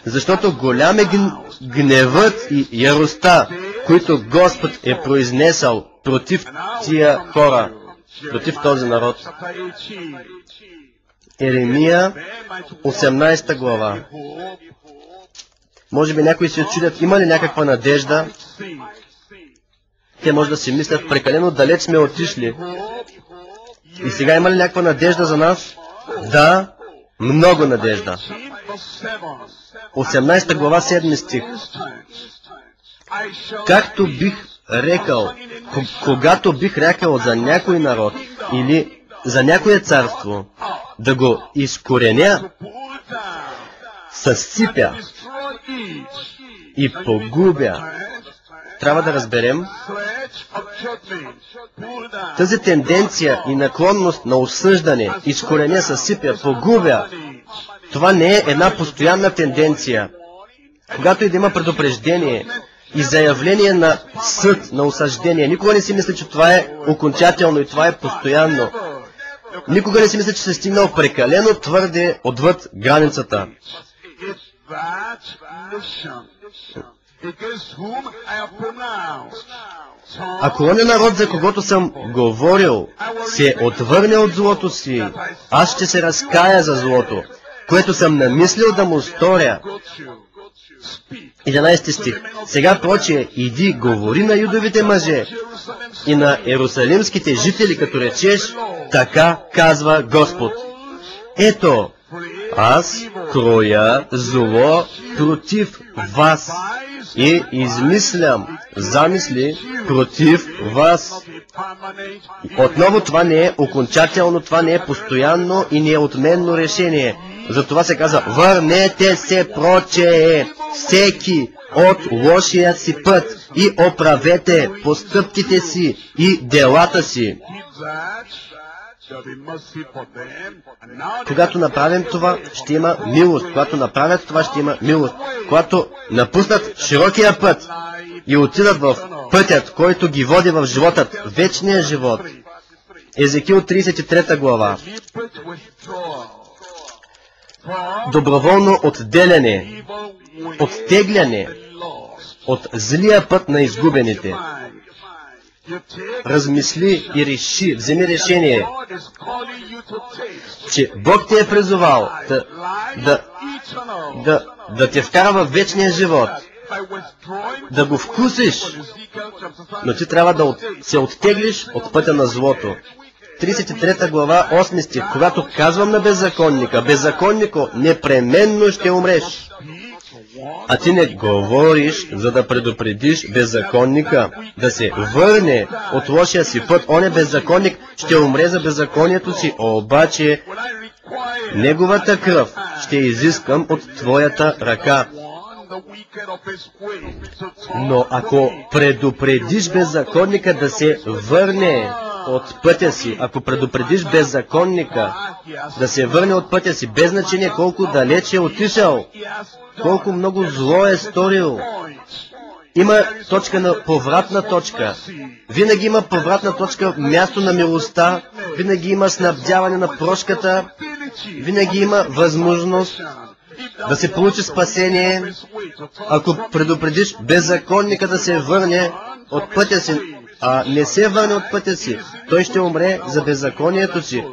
Защото голям е гневът и яростта, които Господ е произнесъл против тия хора, против този народ. Еремия, 18 глава. Може би някои се чудят, има ли някаква надежда? Те може да си мислят, прекалено далеч сме отишли. И сега има ли някаква надежда за нас? Да, много надежда. 18 глава, 7 стих. Както бих рекал, когато бих рекал за някой народ или за някое царство, да го изкореня, съсипя и погубя. Трябва да разберем тази тенденция и наклонност на осъждане, изкореня, съсипя, погубя. Това не е една постоянна тенденция. Когато и да има предупреждение и заявление на съд, на осъждение, никога не си мисля, че това е окончателно и това е постоянно. Никога не си мисля, че се стигнал прекалено твърде отвъд границата. Ако он е народ, за когото съм говорил, се отвърне от злото си, аз ще се разкая за злото, което съм намислил да му сторя. 11 стих. Сега прочее, иди, говори на юдовите мъже и на ерусалимските жители, като речеш, така казва Господ. Ето, аз кроя зло против вас и измислям замисли против вас. Отново това не е окончателно, това не е постоянно и не е отменно решение. Затова се казва, върнете се прочее, всеки от лошия си път и оправете постъпките си и делата си. Когато направим това, ще има милост. Когато направят това, ще има милост. Когато напуснат широкия път и отидат в пътят, който ги води в живота, вечния живот. Езекил 33 глава. Доброволно отделяне, оттегляне от злия път на изгубените. Размисли и реши, вземи решение, че Бог те е призовал да те вкара в вечния живот, да го вкусиш, но ти трябва да се оттеглиш от пътя на злото. 33 глава, 8 стих. Когато казвам на беззаконника, беззаконнико, непременно ще умреш. А ти не говориш, за да предупредиш беззаконника да се върне от лошия си път. Он е беззаконник, ще умре за беззаконието си, обаче неговата кръв ще изискам от твоята ръка. Но ако предупредиш беззаконника да се върне от пътя си, ако предупредиш беззаконника да се върне от пътя си, без значение колко далеч е отишъл, колко много зло е сторил, има точка на повратна точка. Винаги има повратна точка, място на милостта, винаги има снабдяване на прошката, винаги има възможност да се получи спасение. Ако предупредиш беззаконника да се върне от пътя си, а не се върне от пътя си, той ще умре за беззаконието си,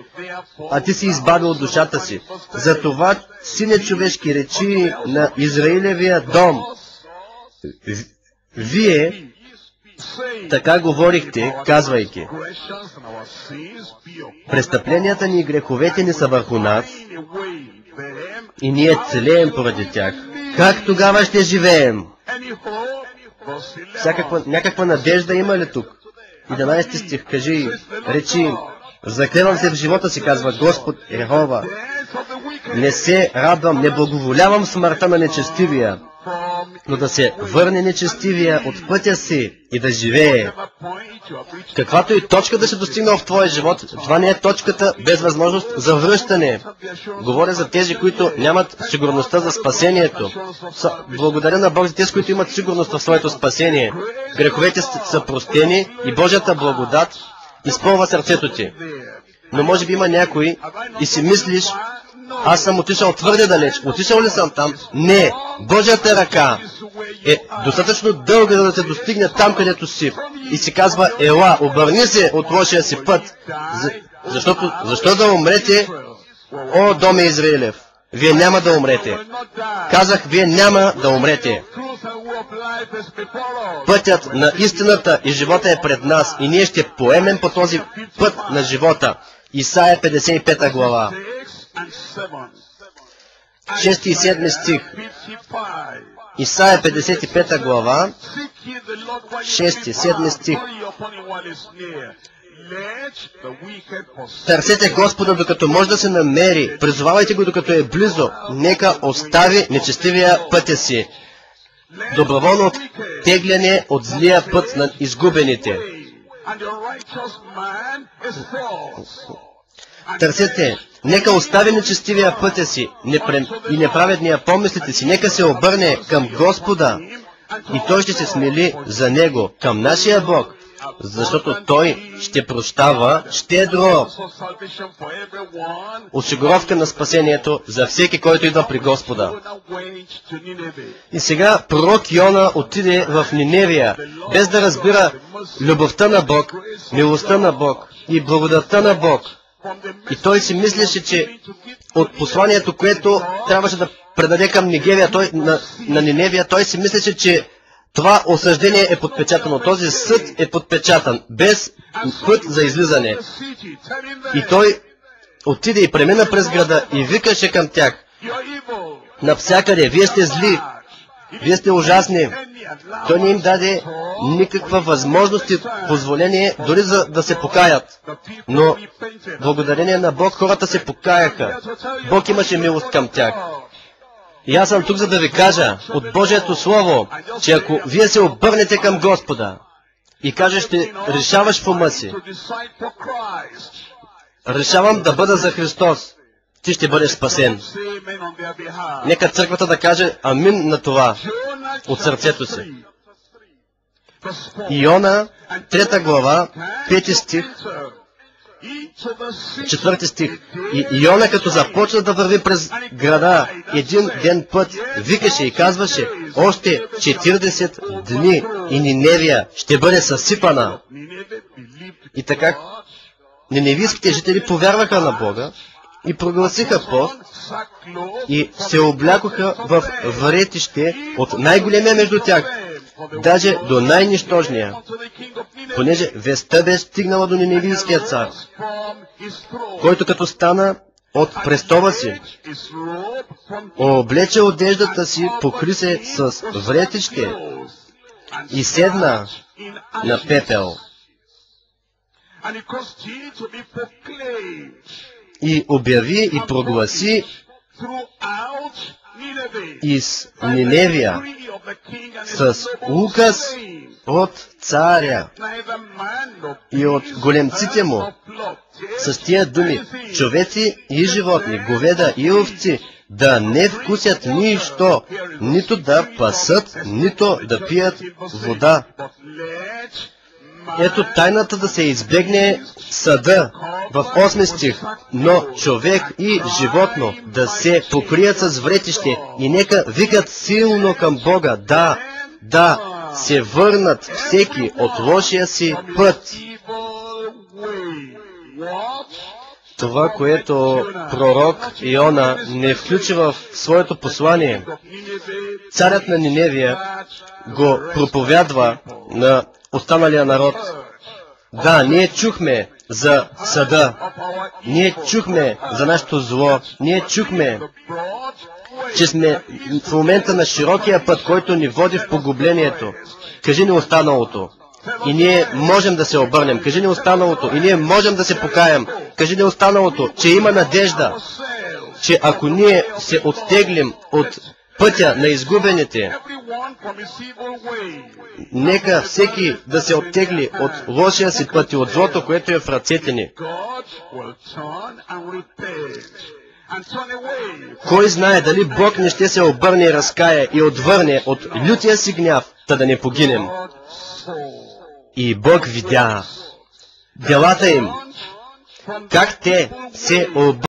а ти си избавил душата си. Затова, сине човешки, речи на Израилевия дом, вие така говорихте, казвайки, престъпленията ни и греховете ни са върху нас и ние целеем поради тях. Как тогава ще живеем? Някаква надежда има ли тук? 11 стих, кажи, речи, заклевам се в живота си, казва Господ Йехова. Не се радвам, не благоволявам смъртта на нечестивия, но да се върне нечестивия от пътя си и да живее. Каквато и точка да се достигне в твоя живот, това не е точката без възможност за връщане. Говоря за тези, които нямат сигурността за спасението. Благодаря на Бог за тези, които имат сигурност в своето спасение. Греховете са простени и Божията благодат изпълва сърцето ти. Но може би има някой и си мислиш, Аз съм отишъл твърде далеч. Отишъл ли съм там? Не. Божията ръка е достатъчно дълга, за да се достигне там, където си. И си казва, ела, обърни се от лошия си път. Защо да умрете, о доме Израилев? Вие няма да умрете. Казах, вие няма да умрете. Пътят на истината и живота е пред нас и ние ще поемем по този път на живота. Исаия 55 глава. 6 и 7 стих. Исаия 55 глава. 6 и 7 стих. Търсете Господа, докато може да се намери. Призовавайте го, докато е близо. Нека остави нечестивия пътя си. Доброволно оттегляне от злия път на изгубените. Търсете. Нека остави нечестивия пътя си и неправедния помислите си. Нека се обърне към Господа и Той ще се смили за Него, към нашия Бог. Защото Той ще прощава щедро. Осигуровка на спасението за всеки, който идва при Господа. И сега пророк Йона отиде в Ниневия, без да разбира любовта на Бог, милостта на Бог и благодатта на Бог. И той си мислеше, че от посланието, което трябваше да предаде към на Ниневия, той си мислеше, че това осъждение е подпечатано, този съд е подпечатан, без път за излизане. И той отиде и премина през града и викаше към тях: навсякъде, вие сте зли, вие сте ужасни. Той не им даде никаква възможност и позволение дори за да се покаят. Но благодарение на Бог хората се покаяха. Бог имаше милост към тях. И аз съм тук, за да ви кажа от Божието Слово, че ако вие се обърнете към Господа и кажеш, ще решаваш в ума си, решавам да бъда за Христос, ти ще бъдеш спасен. Нека църквата да каже амин на това от сърцето си. Йона, 3 глава, 5 стих, 4 стих. И Йона, като започна да върви през града един ден път, викаше и казваше: още 40 дни и Ниневия ще бъде съсипана. И така ниневийските жители повярваха на Бога и прогласиха пост и се облякоха в вретище от най-големия между тях, даже до най-нищожния, понеже вестта бе стигнала до ниневийския цар, който като стана от престола си, облече одеждата си, покри се с вретище и седна на пепел. И обяви и прогласи из Ниневия с указ от царя и от големците му с тия думи: човеци и животни, говеда и овци да не вкусят нищо, нито да пасат, нито да пият вода. Ето тайната да се избегне съда в 8 стих. Но човек и животно да се покрият с вретище и нека викат силно към Бога, да се върнат всеки от лошия си път. Това, което пророк Йона не включи в своето послание, царят на Ниневия го проповядва на останалия народ. Да, ние чухме за съда, ние чухме за нашето зло, ние чухме, че сме в момента на широкия път, който ни води в погублението. Кажи ни останалото. И ние можем да се обърнем. Кажи ни останалото. И ние можем да се покаем. Кажи ни останалото, че има надежда, че ако ние се оттеглим от пътя на изгубените, нека всеки да се оттегли от лошия си път и от злото, което е в ръцете ни. Кой знае дали Бог не ще се обърне и разкая и отвърне от лютия си гняв, та да не погинем. И Бог видя делата им, как те се обърнат